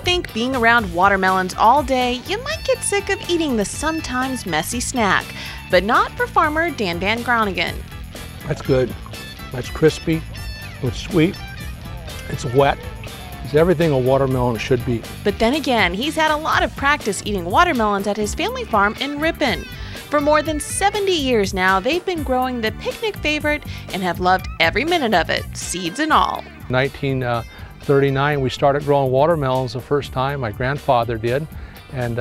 think being around watermelons all day, you might get sick of eating the sometimes messy snack, but not for farmer Dan Van Groningen. That's good. That's crispy, it's sweet, it's wet. It's everything a watermelon should be. But then again, he's had a lot of practice eating watermelons at his family farm in Ripon. For more than 70 years now, they've been growing the picnic favorite and have loved every minute of it, seeds and all. 1939, we started growing watermelons the first time. My grandfather did. And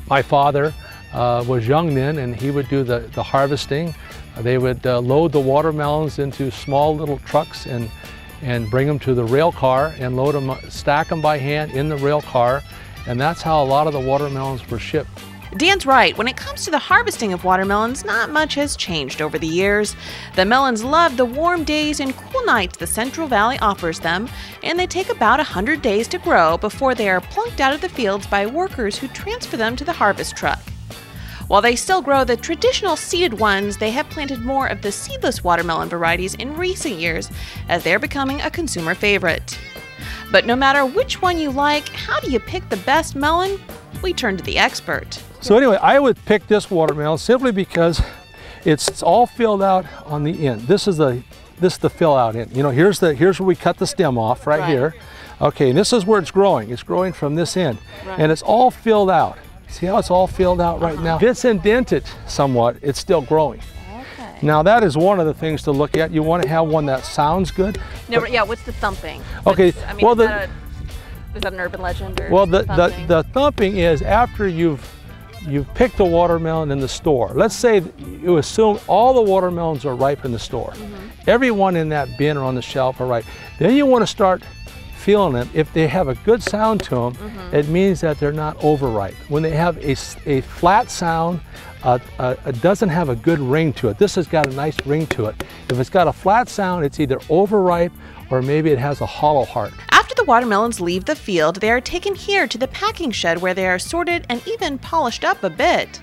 my father was young then, and he would do the harvesting. They would load the watermelons into small little trucks and bring them to the rail car and load them, stack them by hand in the rail car. And that's how a lot of the watermelons were shipped. Dan's right. When it comes to the harvesting of watermelons, not much has changed over the years. The melons love the warm days and cool nights the Central Valley offers them, and they take about 100 days to grow before they are plucked out of the fields by workers who transfer them to the harvest truck. While they still grow the traditional seeded ones, they have planted more of the seedless watermelon varieties in recent years as they're becoming a consumer favorite. But no matter which one you like, how do you pick the best melon? We turn to the expert. So anyway, I would pick this watermelon simply because it's all filled out on the end. This is the fill out end. You know, here's where we cut the stem off right here. Okay, and this is where it's growing. It's growing from this end. And it's all filled out. See how it's all filled out right now? If it's indented somewhat, it's still growing. Okay. Now that is one of the things to look at. You want to have one that sounds good. No, yeah, what's the thumping? Okay, I mean, is that an urban legend or well, the thumping is after you've picked a watermelon in the store. Let's say you assume all the watermelons are ripe in the store. Everyone in that bin or on the shelf are ripe. Then you want to start feeling them. If they have a good sound to them, it means that they're not overripe. When they have a flat sound, it doesn't have a good ring to it. This has got a nice ring to it. If it's got a flat sound, it's either overripe or maybe it has a hollow heart. After the watermelons leave the field, they are taken here to the packing shed where they are sorted and even polished up a bit.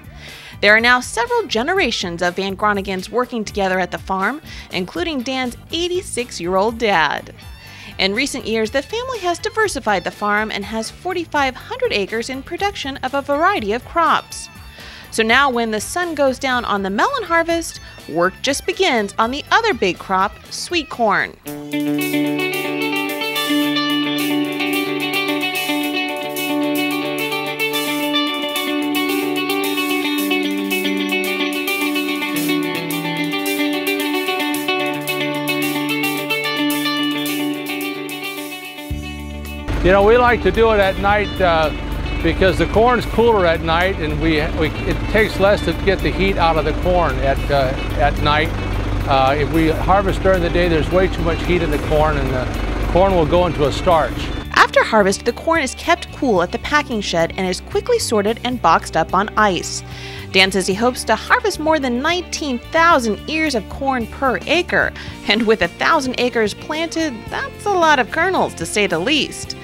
There are now several generations of Van Groningens working together at the farm, including Dan's 86-year-old dad. In recent years, the family has diversified the farm and has 4,500 acres in production of a variety of crops. So now when the sun goes down on the melon harvest, work just begins on the other big crop, sweet corn. You know, we like to do it at night because the corn's cooler at night, and it takes less to get the heat out of the corn at night. If we harvest during the day, there's way too much heat in the corn, and the corn will go into a starch. After harvest, the corn is kept cool at the packing shed and is quickly sorted and boxed up on ice. Dan says he hopes to harvest more than 19,000 ears of corn per acre, and with 1,000 acres planted, that's a lot of kernels to say the least.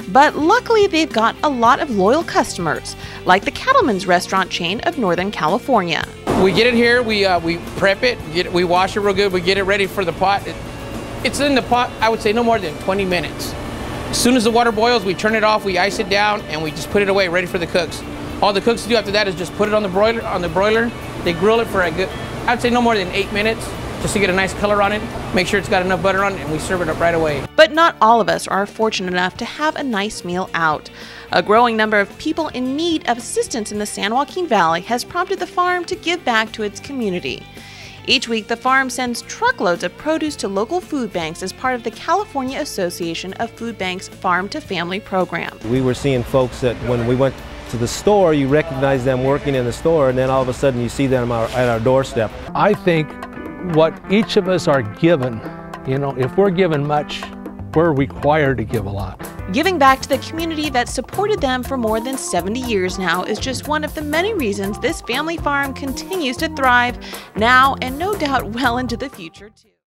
But luckily they've got a lot of loyal customers, like the Cattleman's restaurant chain of Northern California. We get it here, we prep it, we wash it real good, we get it ready for the pot. It's in the pot, I would say no more than 20 minutes. As soon as the water boils, we turn it off, we ice it down, and we just put it away, ready for the cooks. All the cooks do after that is just put it on the broiler. They grill it for a good, I would say no more than 8 minutes, just to get a nice color on it, make sure it's got enough butter on it, and we serve it up right away. But not all of us are fortunate enough to have a nice meal out. A growing number of people in need of assistance in the San Joaquin Valley has prompted the farm to give back to its community. Each week, the farm sends truckloads of produce to local food banks as part of the California Association of Food Banks Farm to Family program. We were seeing folks that when we went to the store, you recognize them working in the store, and then all of a sudden you see them at our doorstep. I think what each of us are given, you know, if we're given much, we're required to give a lot. Giving back to the community that supported them for more than 70 years now is just one of the many reasons this family farm continues to thrive now and no doubt well into the future too.